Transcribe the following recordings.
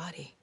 body.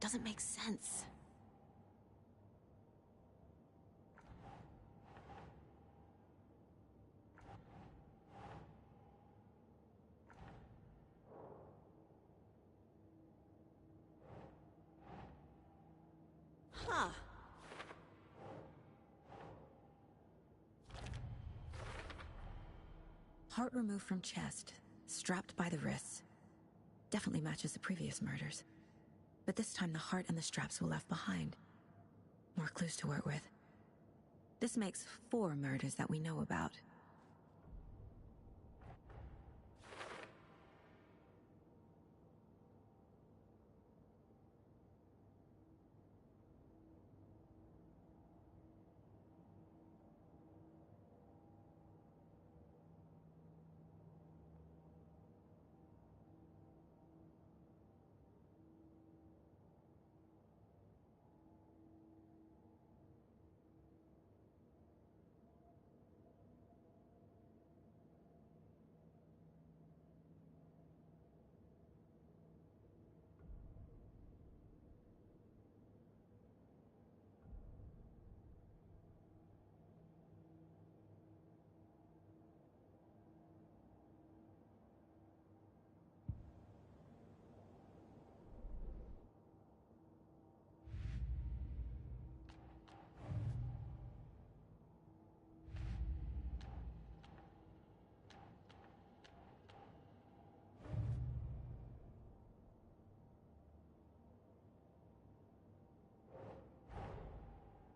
Doesn't make sense. Huh. Heart removed from chest, strapped by the wrists. Definitely matches the previous murders. But this time the heart and the straps were left behind. More clues to work with. This makes 4 murders that we know about.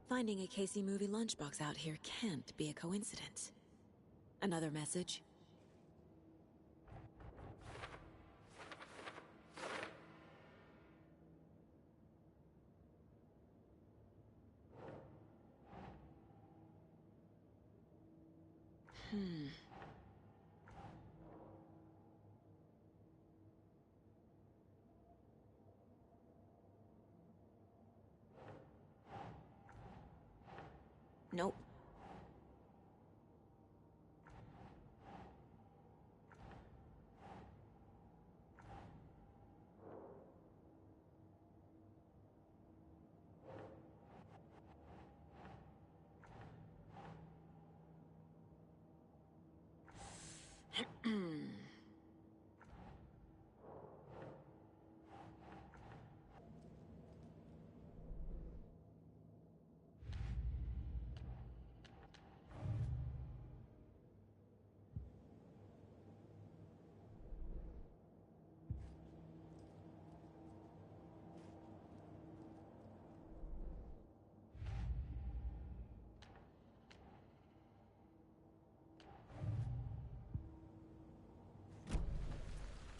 Finding a Casey movie lunchbox out here can't be a coincidence. Another message? Nope.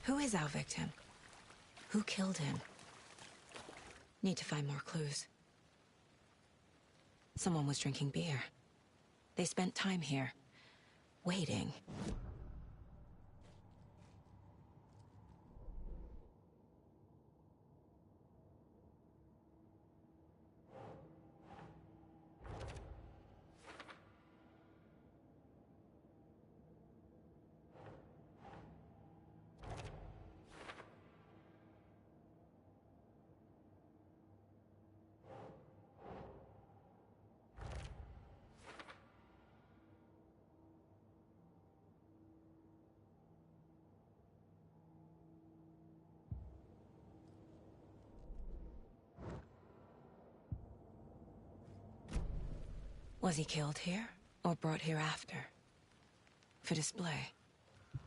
Who is our victim? Who killed him? Need to find more clues. Someone was drinking beer. They spent time here, waiting. Was he killed here, or brought here after? For display.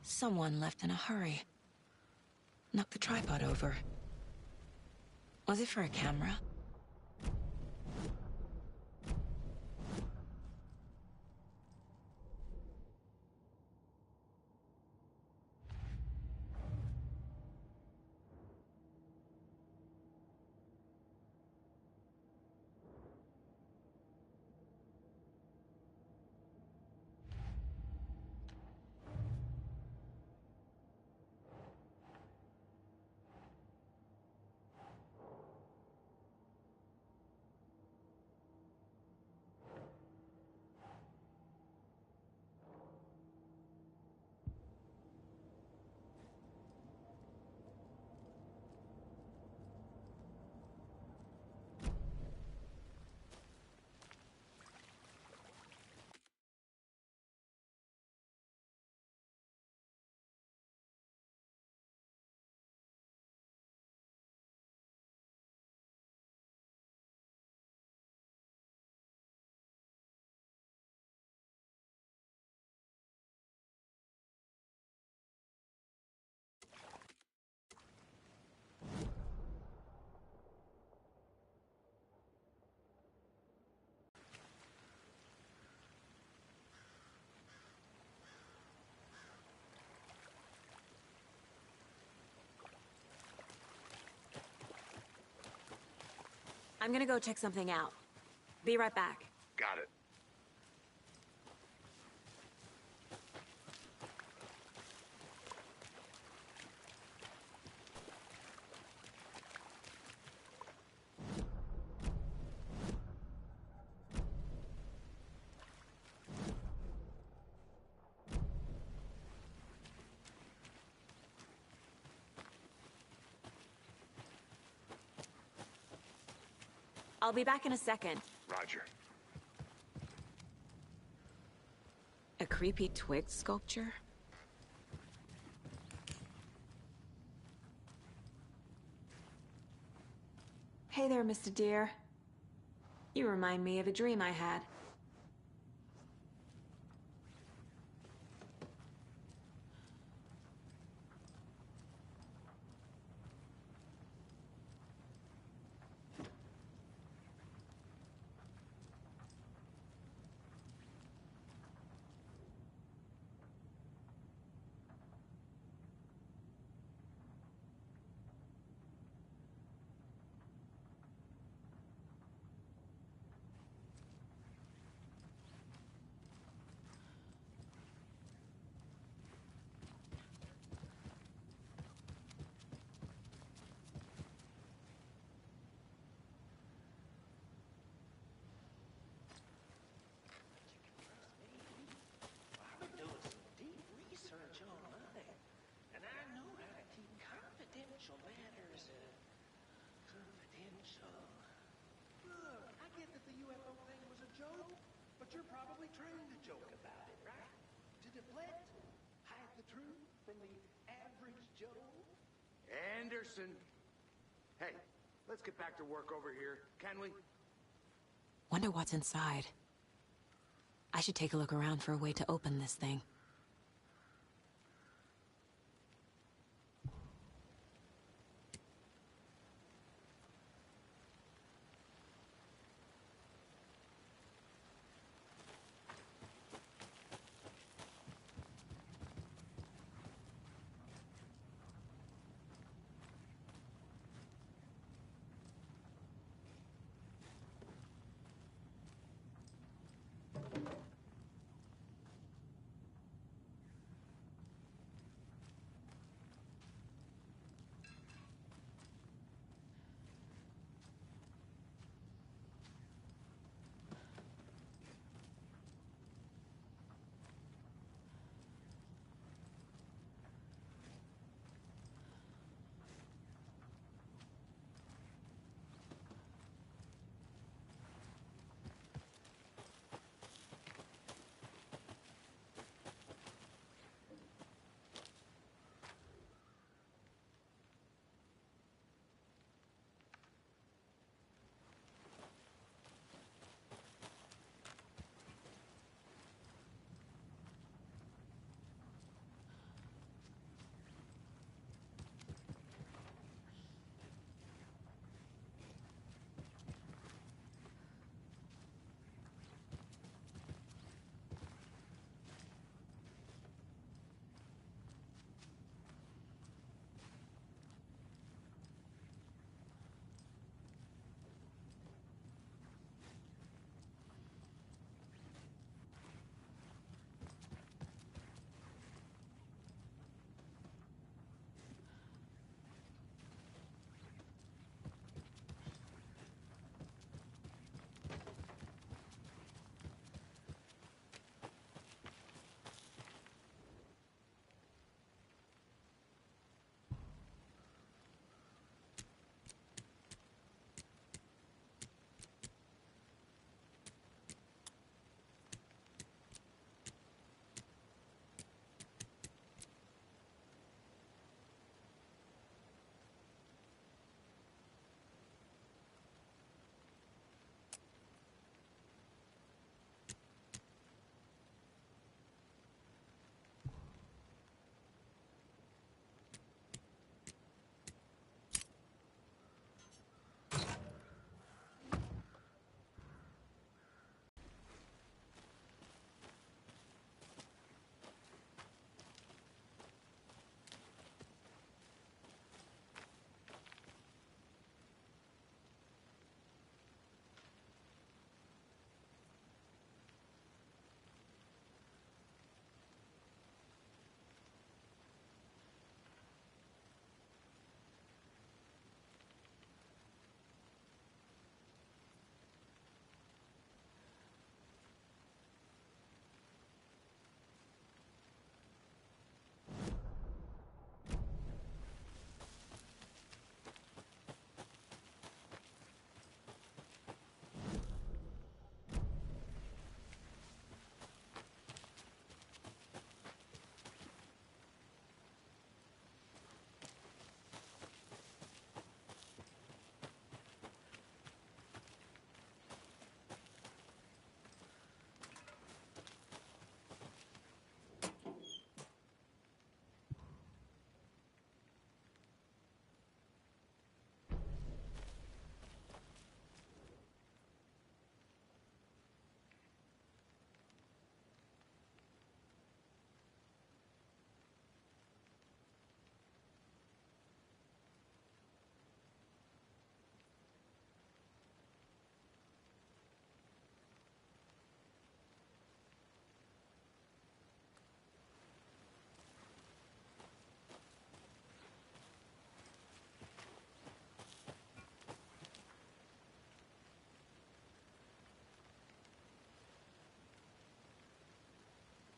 Someone left in a hurry. Knocked the tripod over. Was it for a camera? I'm gonna go check something out. Be right back. Got it. I'll be back in a second. Roger. A creepy twig sculpture? Hey there, Mr. Deer. You remind me of a dream I had. You're probably trained to joke about it, right? To deflect, hide the truth from the average Joe. Anderson. Hey, let's get back to work over here, can we? Wonder what's inside. I should take a look around for a way to open this thing.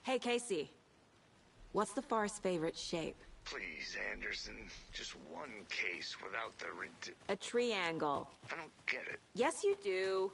Hey, Casey. What's the far's favorite shape? Please, Anderson. Just one case without the A triangle. I don't get it. Yes, you do.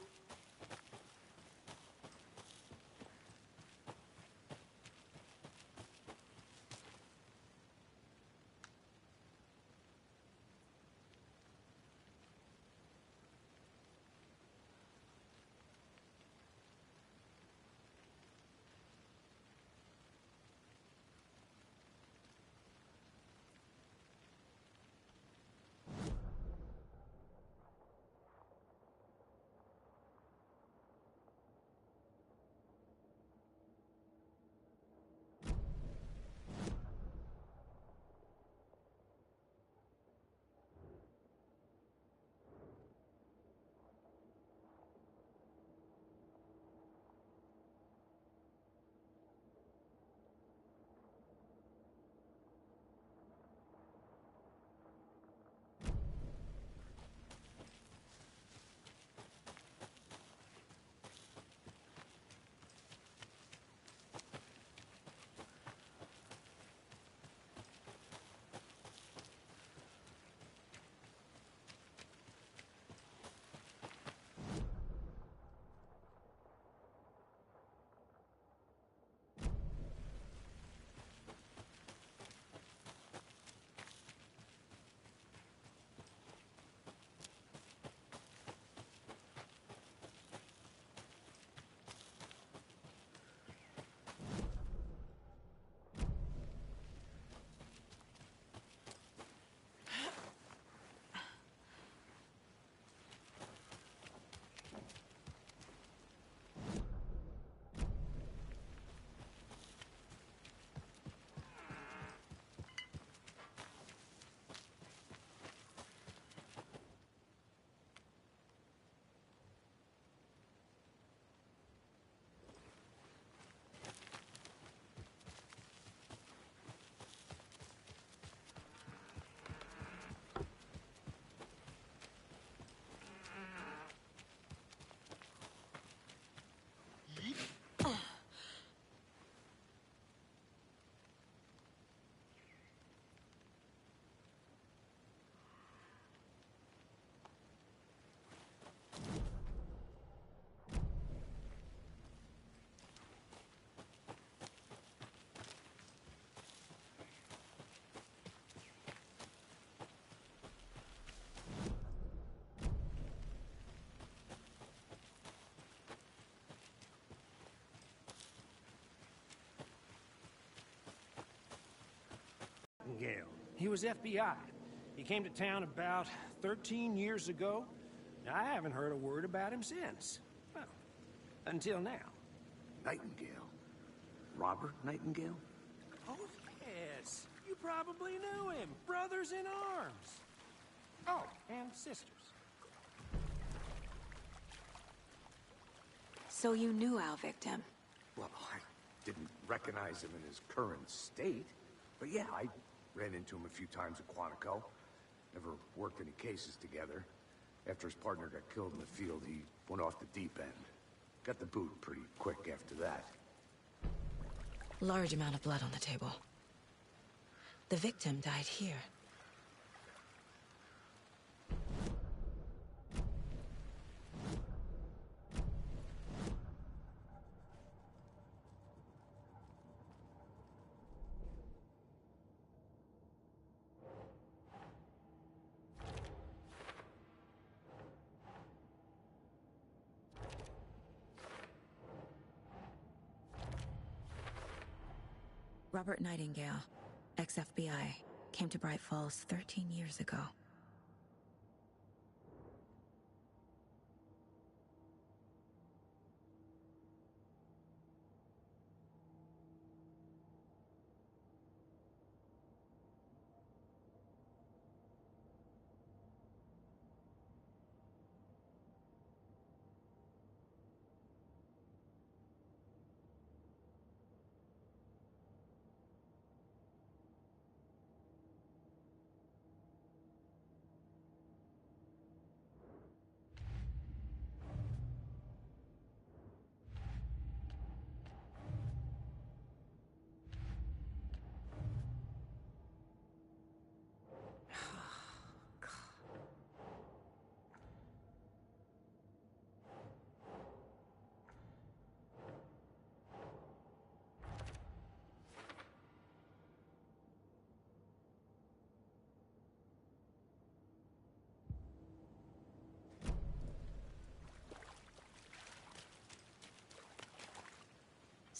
Gale. He was FBI. He came to town about 13 years ago. I haven't heard a word about him since. Well, until now. Nightingale. Robert Nightingale? Oh, yes. You probably knew him. Brothers in arms. Oh, and sisters. So you knew our victim? Well, I didn't recognize him in his current state. But yeah, I ran into him a few times at Quantico. Never worked any cases together. After his partner got killed in the field, he went off the deep end. Got the boot pretty quick after that. Large amount of blood on the table. The victim died here. Robert Nightingale, ex-FBI, came to Bright Falls 13 years ago.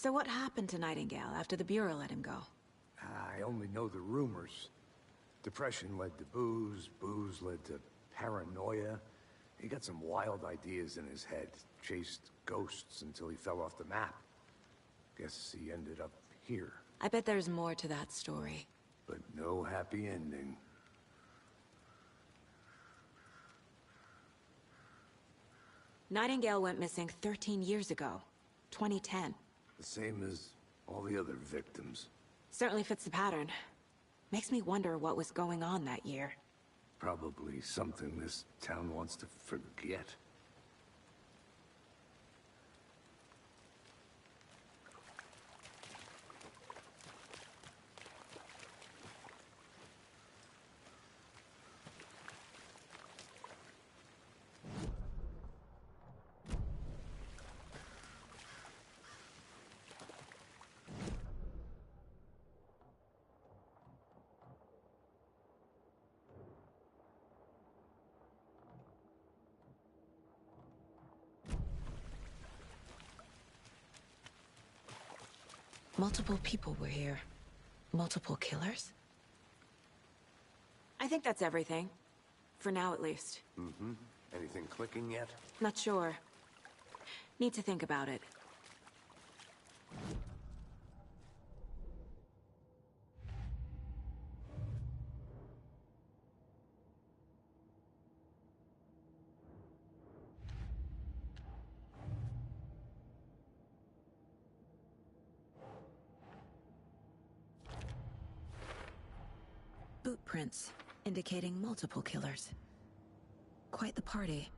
So what happened to Nightingale after the Bureau let him go? I only know the rumors. Depression led to booze, booze led to paranoia. He got some wild ideas in his head, chased ghosts until he fell off the map. Guess he ended up here, I bet there's more to that story. but no happy ending. Nightingale went missing 13 years ago, 2010. The same as all the other victims. Certainly fits the pattern. Makes me wonder what was going on that year. Probably something this town wants to forget. Multiple people were here. Multiple killers? I think that's everything. For now, at least. Mm-hmm. Anything clicking yet? Not sure. Need to think about it. Boot prints, indicating multiple killers. Quite the party.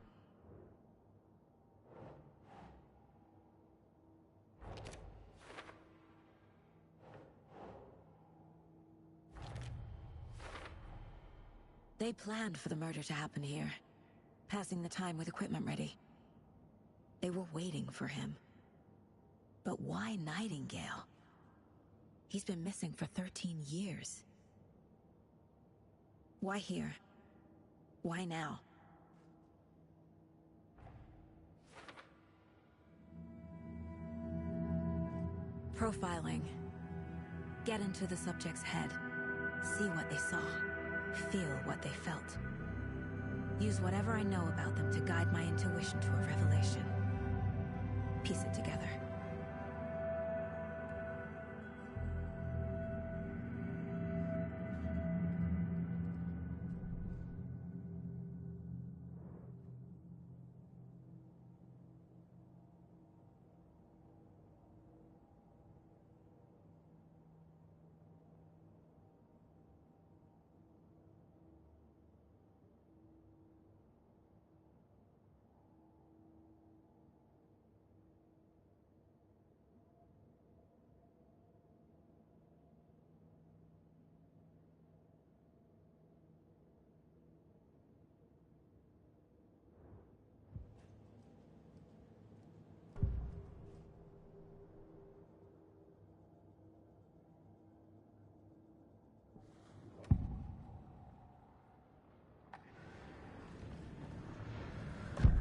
They planned for the murder to happen here, passing the time with equipment ready. They were waiting for him. But why Nightingale? He's been missing for 13 years. Why here? Why now? Profiling. Get into the subject's head. See what they saw. Feel what they felt. Use whatever I know about them to guide my intuition to a revelation. Piece it together.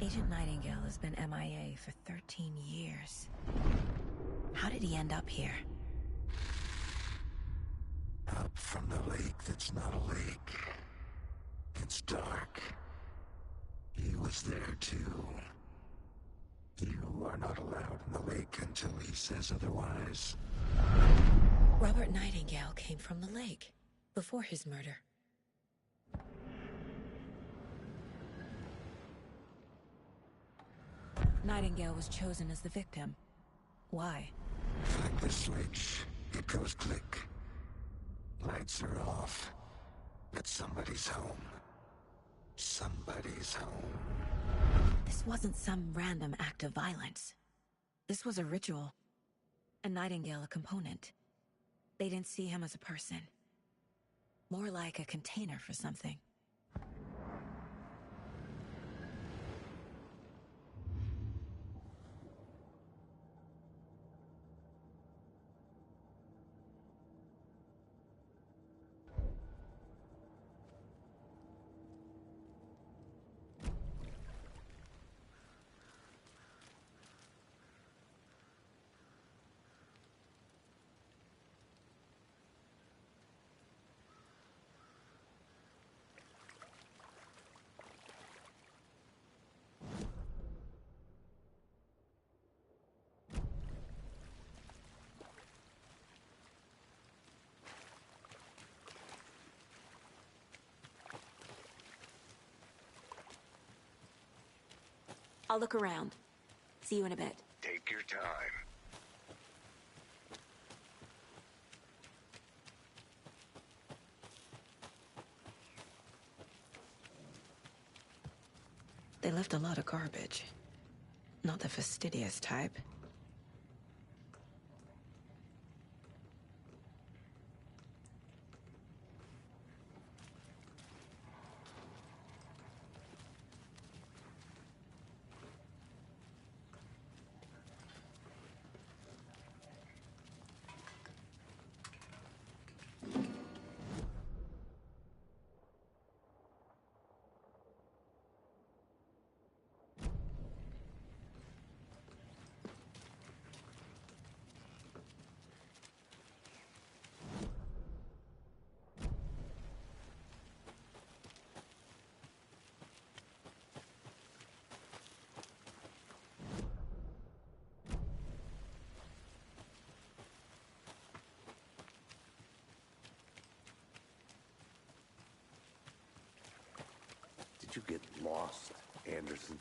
Agent Nightingale has been MIA for 13 years. How did he end up here? Up from the lake that's not a lake. It's dark. He was there too. You are not allowed in the lake until he says otherwise. Robert Nightingale came from the lake, before his murder. Nightingale was chosen as the victim. Why? Flick the switch. It goes click. Lights are off. But somebody's home. Somebody's home. This wasn't some random act of violence. This was a ritual. And Nightingale a component. They didn't see him as a person. More like a container for something. I'll look around. See you in a bit. Take your time. They left a lot of garbage. Not the fastidious type. Did you get lost, Anderson?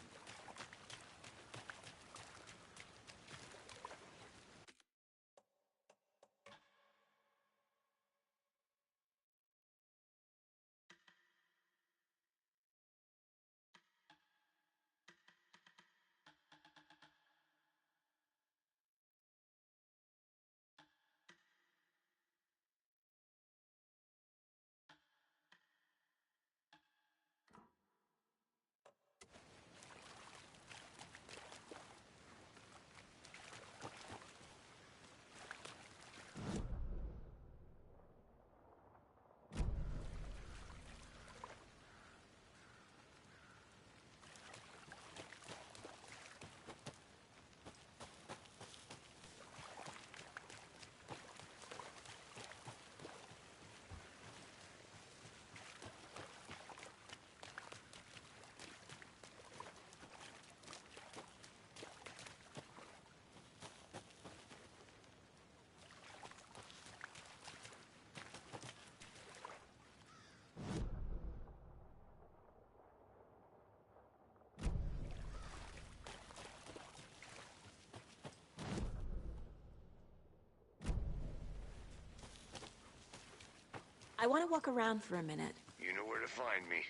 I want to walk around for a minute. You know where to find me.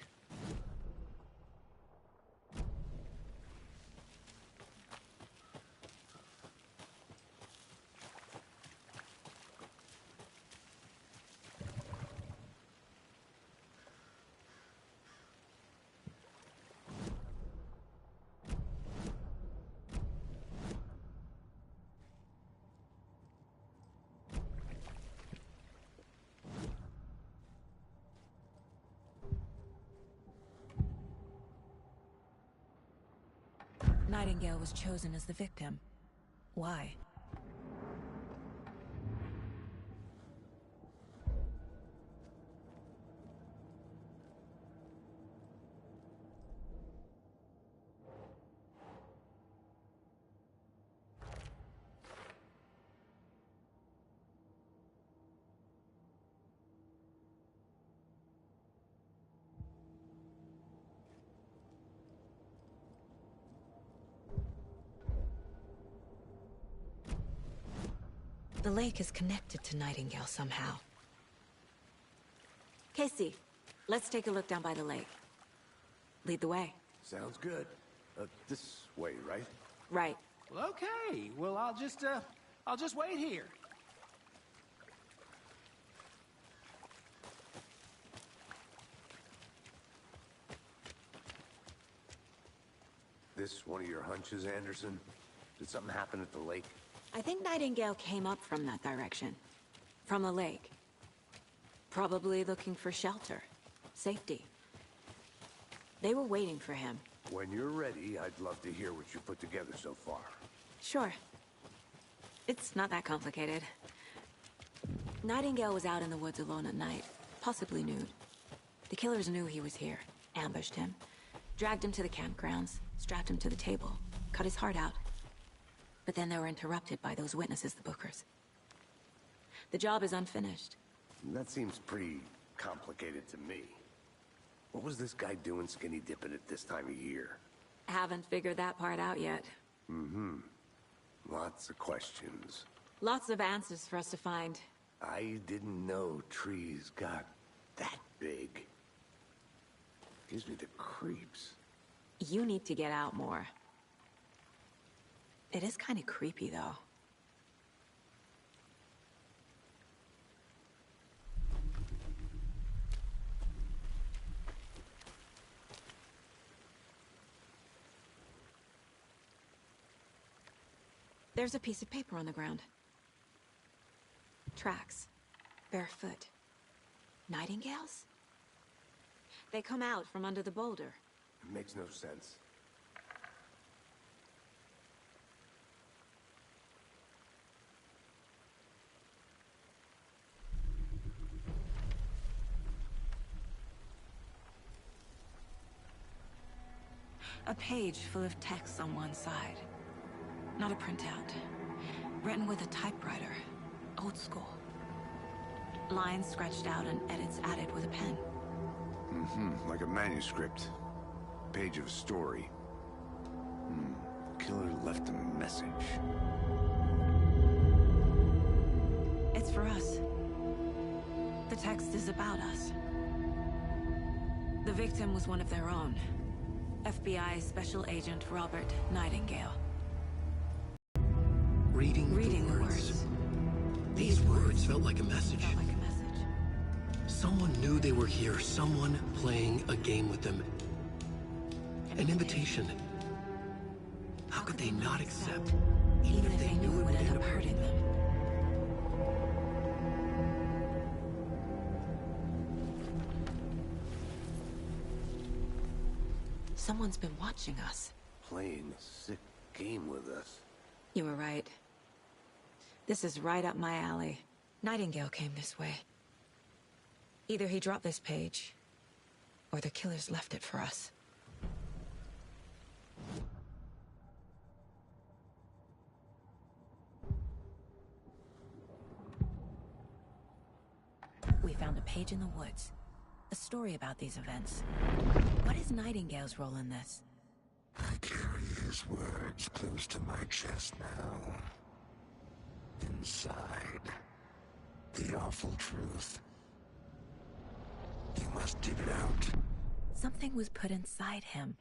Nightingale was chosen as the victim. Why? The lake is connected to Nightingale somehow. Casey, let's take a look down by the lake. Lead the way. Sounds good. This way, right? Right. Well, okay. Well, I'll just wait here. This one of your hunches, Anderson? Did something happen at the lake? I think Nightingale came up from that direction. From the lake. Probably looking for shelter. Safety. They were waiting for him. When you're ready, I'd love to hear what you put together so far. Sure. It's not that complicated. Nightingale was out in the woods alone at night, possibly nude. The killers knew he was here, ambushed him, dragged him to the campgrounds, strapped him to the table, cut his heart out. But then they were interrupted by those witnesses, the Bookers. The job is unfinished. That seems pretty complicated to me. What was this guy doing skinny dipping at this time of year? Haven't figured that part out yet. Lots of questions. Lots of answers for us to find. I didn't know trees got that big. Gives me the creeps. You need to get out more. It is kind of creepy, though. There's a piece of paper on the ground. Tracks. Barefoot. Nightingales? They come out from under the boulder. It makes no sense. A page full of text on one side. Not a printout. Written with a typewriter. Old school. Lines scratched out and edits added with a pen. Like a manuscript. Page of a story. Killer left a message. It's for us. The text is about us. The victim was one of their own. FBI Special Agent Robert Nightingale. Reading the words. These words felt like a message. Felt like a message. Someone knew they were here, someone playing a game with them. An invitation. How could they not accept, even if they knew it would end up hurting them? Someone's been watching us. Playing a sick game with us. You were right. This is right up my alley. Nightingale came this way. Either he dropped this page, or the killers left it for us. We found a page in the woods. A story about these events. What is Nightingale's role in this? I carry his words close to my chest now. Inside, the awful truth. You must dig it out. Something was put inside him.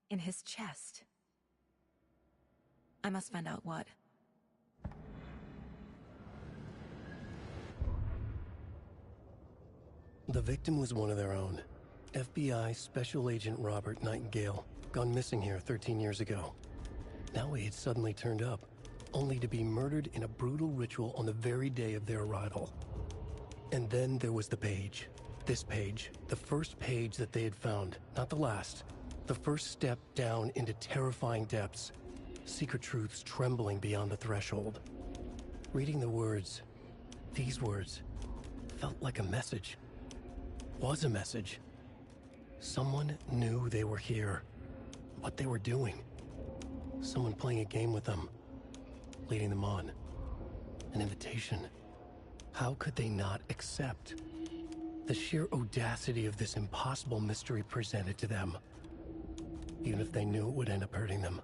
In his chest. I must find out what. The victim was one of their own. FBI Special Agent Robert Nightingale, gone missing here 13 years ago. Now he had suddenly turned up, only to be murdered in a brutal ritual on the very day of their arrival. And then there was the page. This page, the first page that they had found, not the last. The first step down into terrifying depths. Secret truths trembling beyond the threshold. Reading the words, these words, felt like a message. Was a message. Someone knew they were here. What they were doing. Someone playing a game with them. Leading them on. An invitation. How could they not accept? The sheer audacity of this impossible mystery presented to them. Even if they knew it would end up hurting them.